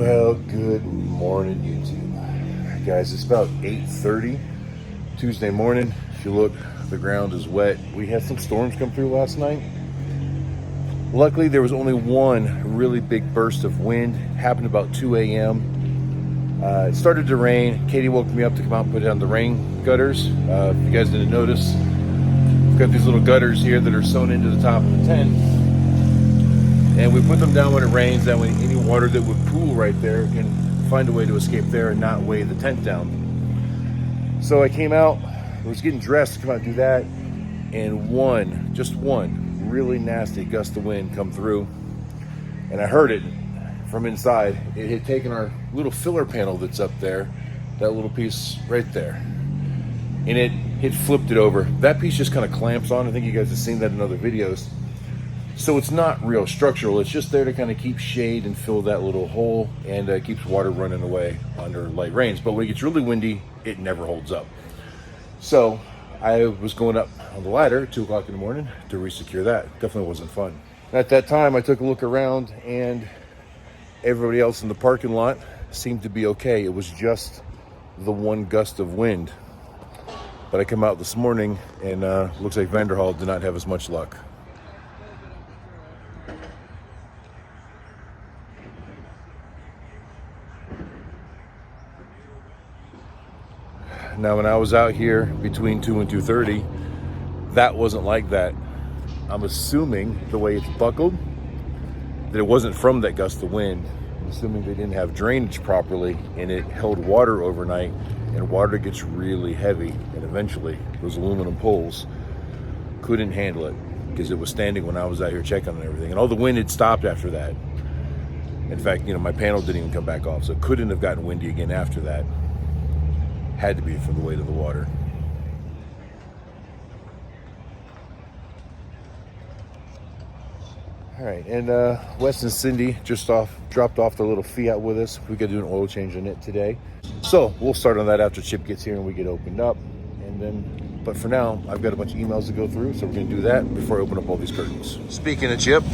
Well, good morning, YouTube. Guys, it's about 8:30 Tuesday morning. If you look, the ground is wet. We had some storms come through last night. Luckily, there was only one really big burst of wind. It happened about 2 a.m. It started to rain. Katie woke me up to come out and put down the rain gutters. If you guys didn't notice, we've got these little gutters here that are sewn into the top of the tent. And we put them down when it rains, that way any water that would pool right there can find a way to escape there and not weigh the tent down. So I came out, I was getting dressed to come out and do that, and just one really nasty gust of wind come through, and I heard it from inside. It had taken our little filler panel that's up there, that little piece right there, and it had flipped it over. That piece just kind of clamps on. I think you guys have seen that in other videos. So it's not real structural, it's just there to kind of keep shade and fill that little hole, and keeps water running away under light rains. But when it gets really windy, it never holds up. So I was going up on the ladder at 2 o'clock in the morning to resecure that. Definitely wasn't fun. At that time, I took a look around, and everybody else in the parking lot seemed to be okay. It was just the one gust of wind. But I come out this morning, and looks like Vanderhall did not have as much luck. Now, when I was out here between 2 and 2:30, that wasn't like that. I'm assuming the way it's buckled, that it wasn't from that gust of wind. I'm assuming they didn't have drainage properly, and it held water overnight, and water gets really heavy, and eventually those aluminum poles couldn't handle it because it was standing when I was out here checking on everything, and all the wind had stopped after that. In fact, my panel didn't even come back off, so it couldn't have gotten windy again after that. Had to be from the weight of the water. All right, and Wes and Cindy just dropped off their little Fiat with us. We got to do an oil change on it today. So we'll start on that after Chip gets here and we get opened up. And then, but for now, I've got a bunch of emails to go through, so we're gonna do that before I open up all these curtains. Speaking of Chip,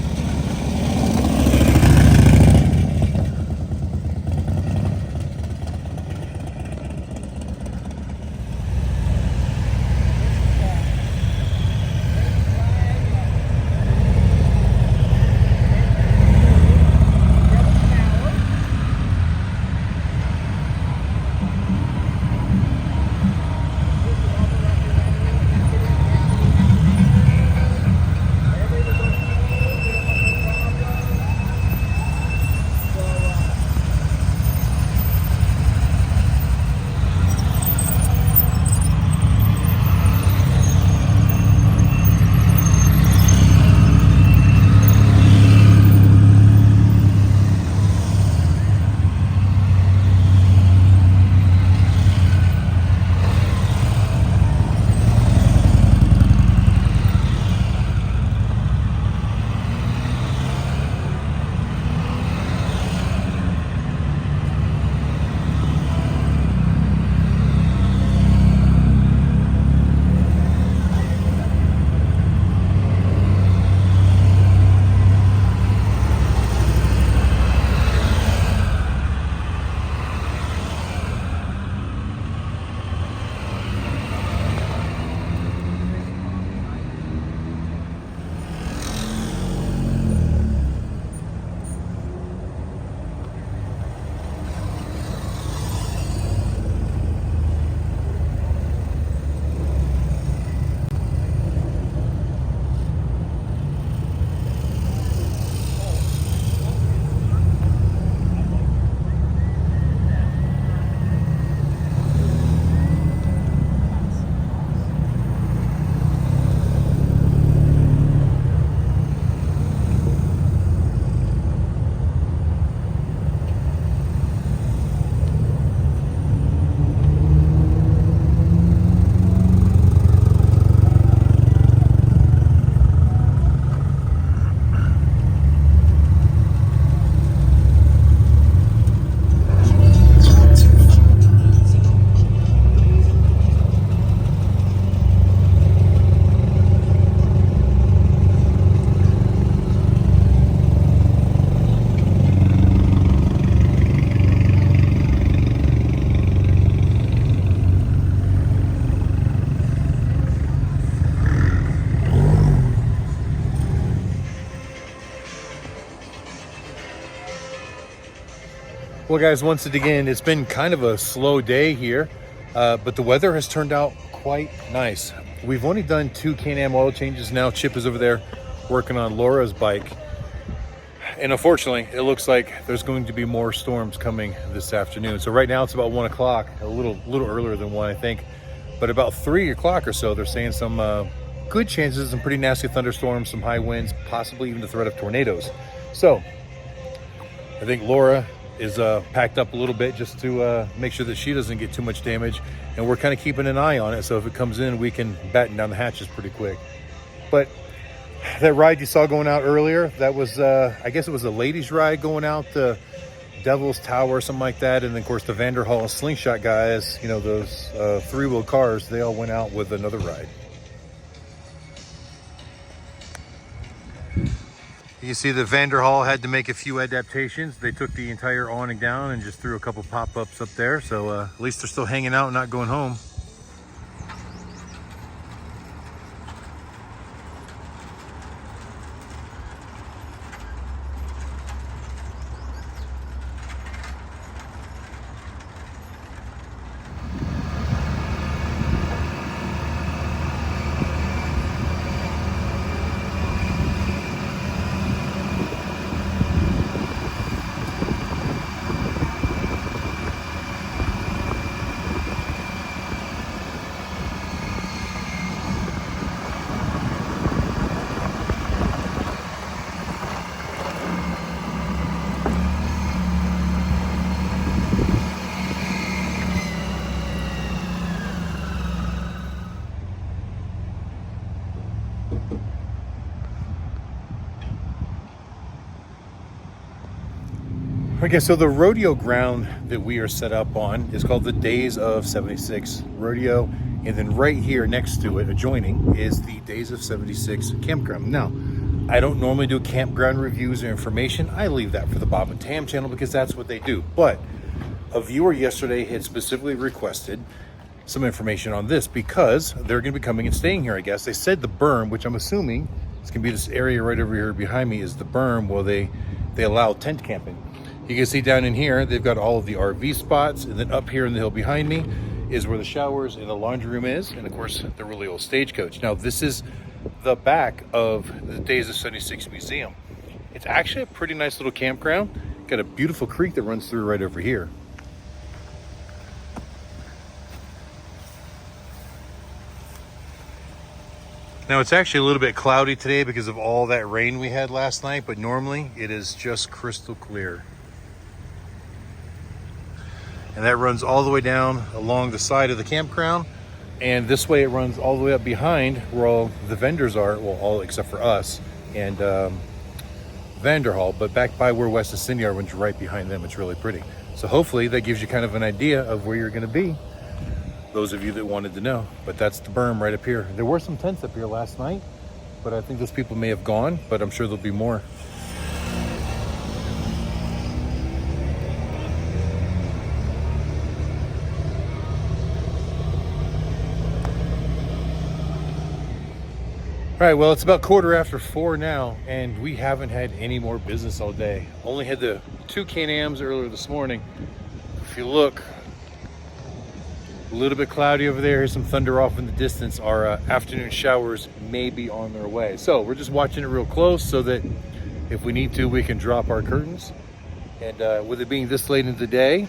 Well, guys, once again, it's been kind of a slow day here, but the weather has turned out quite nice. We've only done 2 Can-Am oil changes now. Chip is over there working on Laura's bike. And unfortunately, it looks like there's going to be more storms coming this afternoon. So right now it's about 1 o'clock, a little earlier than 1, I think. But about 3 o'clock or so, they're saying some good chances, some pretty nasty thunderstorms, some high winds, possibly even the threat of tornadoes. So I think Laura is packed up a little bit just to make sure that she doesn't get too much damage. And we're kind of keeping an eye on it. So if it comes in, we can batten down the hatches pretty quick. But that ride you saw going out earlier, that was, I guess it was a ladies' ride going out to Devil's Tower or something like that. And then, of course, the Vanderhall Slingshot guys, you know, those 3-wheel cars, they all went out with another ride. You see the Vanderhall had to make a few adaptations. They took the entire awning down and just threw a couple pop-ups up there. So at least they're still hanging out and not going home. Okay, so the rodeo ground that we are set up on is called the Days of 76 Rodeo. And then right here next to it, adjoining, is the Days of 76 campground. Now, I don't normally do campground reviews or information. I leave that for the Bob and Tam channel because that's what they do. But a viewer yesterday had specifically requested some information on this because they're going to be coming and staying here, I guess. They said the berm, which I'm assuming is going to be this area right over here behind me, is the berm where they allow tent camping. You can see down in here, they've got all of the RV spots, and then up here in the hill behind me is where the showers and the laundry room is, and of course, the really old stagecoach. Now, this is the back of the Days of 76 Museum. It's actually a pretty nice little campground. Got a beautiful creek that runs through right over here. Now, it's actually a little bit cloudy today because of all that rain we had last night, but normally it is just crystal clear. And that runs all the way down along the side of the campground. And this way it runs all the way up behind where all the vendors are, well, all except for us and Vanderhall, but back by where West Ascendia runs right behind them. It's really pretty. So hopefully that gives you kind of an idea of where you're gonna be, those of you that wanted to know. But that's the berm right up here. There were some tents up here last night, but I think those people may have gone, but I'm sure there'll be more. All right, well, it's about 4:15 now, and we haven't had any more business all day. Only had the 2 Can-Ams earlier this morning. If you look, a little bit cloudy over there. Here's some thunder off in the distance. Our afternoon showers may be on their way. So we're just watching it real close so that if we need to, we can drop our curtains. And with it being this late in the day,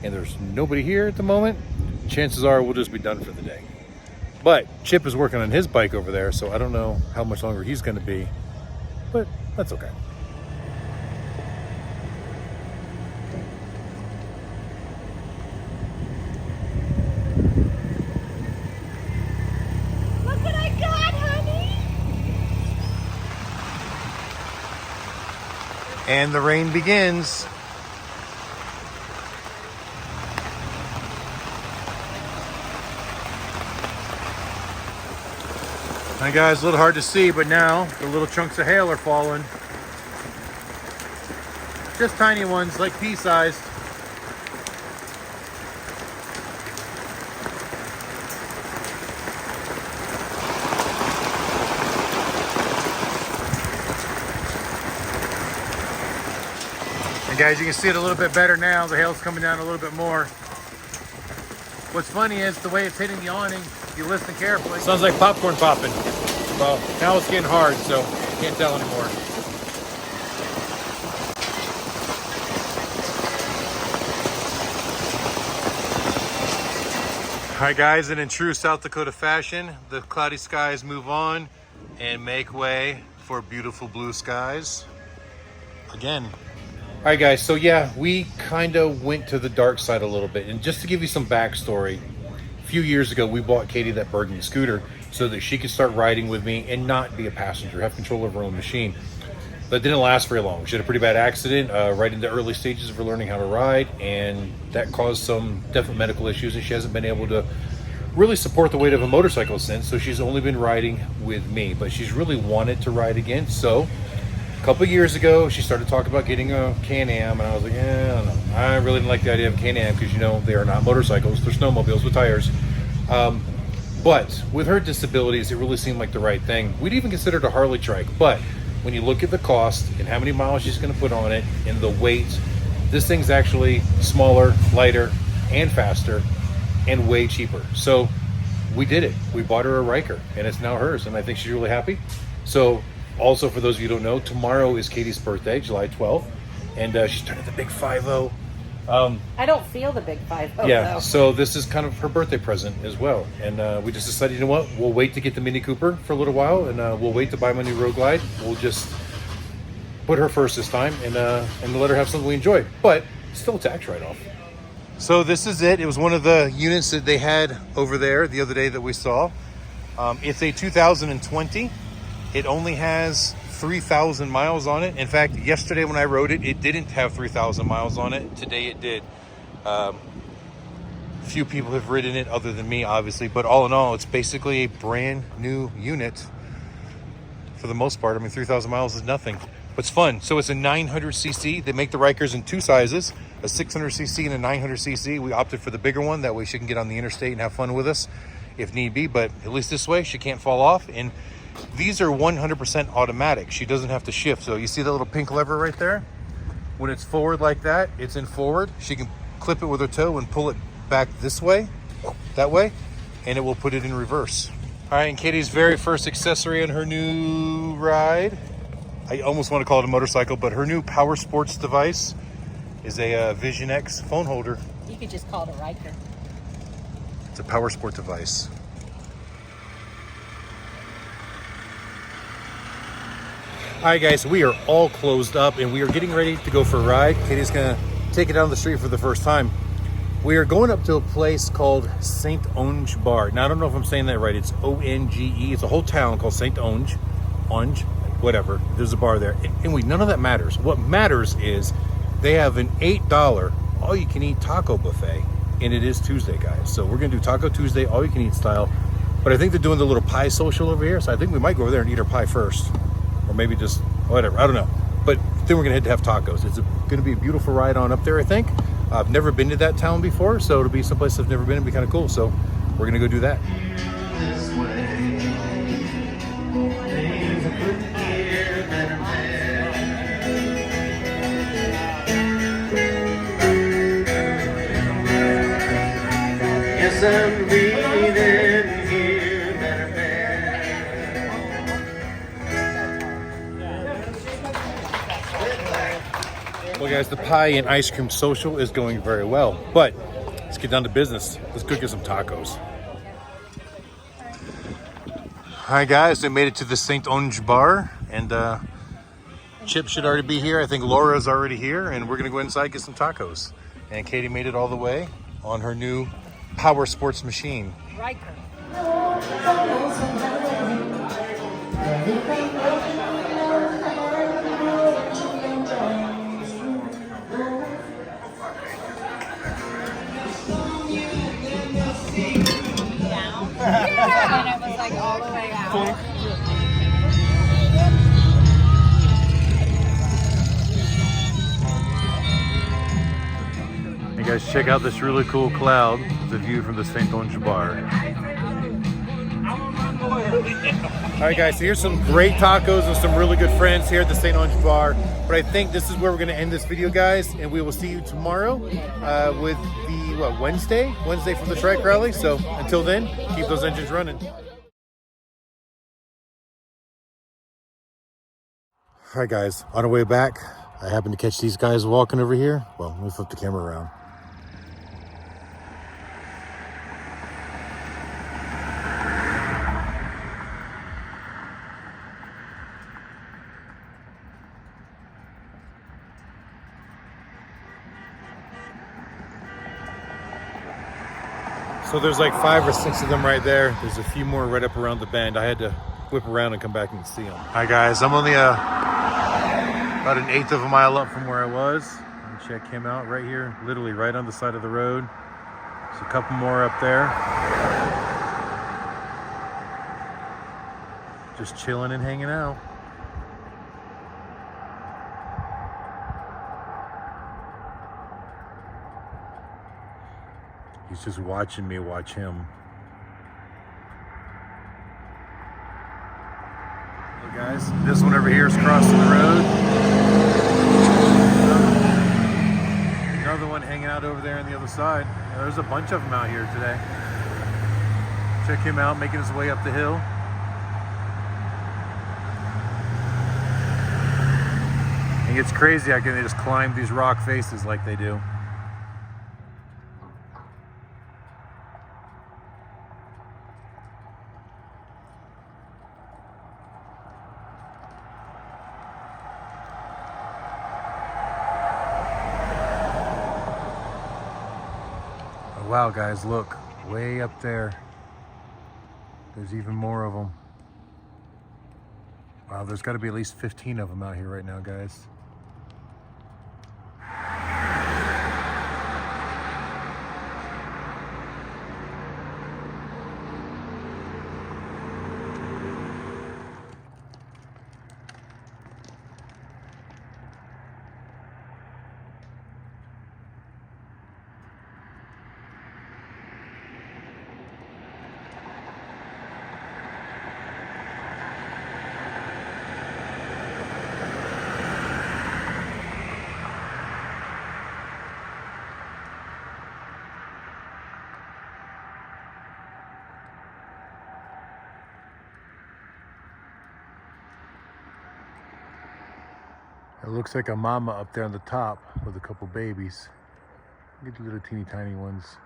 and there's nobody here at the moment, chances are we'll just be done for the day. But Chip is working on his bike over there, so I don't know how much longer he's going to be, but that's okay. Look what I got, honey! And the rain begins. Hi guys, a little hard to see, but now the little chunks of hail are falling. Just tiny ones, like pea-sized. And guys, you can see it a little bit better now. The hail's coming down a little bit more. What's funny is the way it's hitting the awning, if you listen carefully, it sounds like popcorn popping. Well, now it's getting hard, so you can't tell anymore. Hi guys, and in true South Dakota fashion, the cloudy skies move on and make way for beautiful blue skies again. All right guys, so yeah, we kind of went to the dark side a little bit. And just to give you some backstory, a few years ago, we bought Katie that burgundy scooter so that she could start riding with me and not be a passenger, have control of her own machine. That didn't last very long. She had a pretty bad accident right in the early stages of her learning how to ride, and that caused some definite medical issues, and she hasn't been able to really support the weight of a motorcycle since, so she's only been riding with me, but she's really wanted to ride again. So a couple years ago, she started talking about getting a Can-Am, and I was like, I don't know. I really didn't like the idea of Can-Am because, you know, they are not motorcycles, they're snowmobiles with tires. But with her disabilities, it really seemed like the right thing. We'd even considered a Harley trike, but when you look at the cost and how many miles she's going to put on it and the weight, this thing's actually smaller, lighter, and faster, and way cheaper. So we did it. We bought her a Riker, and it's now hers, and I think she's really happy. So also, for those of you who don't know, tomorrow is Katie's birthday, July 12th, and she's turning the big 5-0. I don't feel the big 5-0. Yeah, though. so this is kind of her birthday present as well. And we just decided, you know what, we'll wait to get the Mini Cooper for a little while, and we'll wait to buy my new Road Glide. We'll just put her first this time, and let her have something we enjoy. But still a tax write-off. So this is it. It was one of the units that they had over there the other day that we saw. It's a 2020. It only has 3,000 miles on it. In fact, yesterday when I rode it, it didn't have 3,000 miles on it. Today it did. Few people have ridden it other than me, obviously, but all in all, it's basically a brand new unit for the most part. I mean, 3,000 miles is nothing, but it's fun. So it's a 900cc. They make the Rikers in two sizes, a 600cc and a 900cc. We opted for the bigger one. That way she can get on the interstate and have fun with us if need be, but at least this way she can't fall off. And these are 100% automatic. She doesn't have to shift. So you see that little pink lever right there? When it's forward like that, it's in forward. She can clip it with her toe and pull it back this way, that way, and it will put it in reverse. All right, and Katie's very first accessory on her new ride, I almost want to call it a motorcycle, but her new power sports device is a Vision X phone holder. You could just call it a Riker. It's a power sport device. All right, guys, we are all closed up and we are getting ready to go for a ride. Katie's gonna take it down the street for the first time. We are going up to a place called St. Onge Bar. Now, I don't know if I'm saying that right. It's O-N-G-E. It's a whole town called St. Onge. Onge, whatever. There's a bar there. Anyway, none of that matters. What matters is they have an $8 all-you-can-eat taco buffet, and it is Tuesday, guys. So we're gonna do Taco Tuesday, all-you-can-eat style. But I think they're doing the little pie social over here, so I think we might go over there and eat our pie first. Or maybe just whatever, I don't know. But then we're gonna head to have tacos. It's gonna be a beautiful ride on up there, I think. I've never been to that town before, so it'll be someplace I've never been. It'll be kind of cool. So we're gonna go do that. Yes, I'm breathing here, better Well, guys, the pie and ice cream social is going very well, but let's get down to business. Let's go get some tacos. Hi, guys. I made it to the St. Onge Bar, and Chip should already be here. I think Laura's already here, and we're going to go inside and get some tacos. And Katie made it all the way on her new power sports machine. Riker. And it was like all the way out. Hey guys, check out this really cool cloud. It's a view from the St. Onge Bar. All right, guys, so here's some great tacos and some really good friends here at the St. Ange Bar. But I think this is where we're going to end this video, guys, and we will see you tomorrow with the, what, Wednesday from the track rally. So until then, keep those engines running. All right, guys, on our way back, I happened to catch these guys walking over here. Well, let me flip the camera around. So there's like 5 or 6 of them right there. There's a few more right up around the bend. I had to whip around and come back and see them. Hi guys, I'm only about an 1/8 of a mile up from where I was. Let me check him out right here, literally right on the side of the road. There's a couple more up there. Just chilling and hanging out. He's just watching me watch him. Hey guys, this one over here is crossing the road. Another one hanging out over there on the other side. Yeah, there's a bunch of them out here today. Check him out, making his way up the hill. And it's crazy how can they just climb these rock faces like they do. Wow, guys, look, way up there. There's even more of them. Wow, there's got to be at least 15 of them out here right now, guys. It looks like a mama up there on the top with a couple babies. Look at the little teeny tiny ones.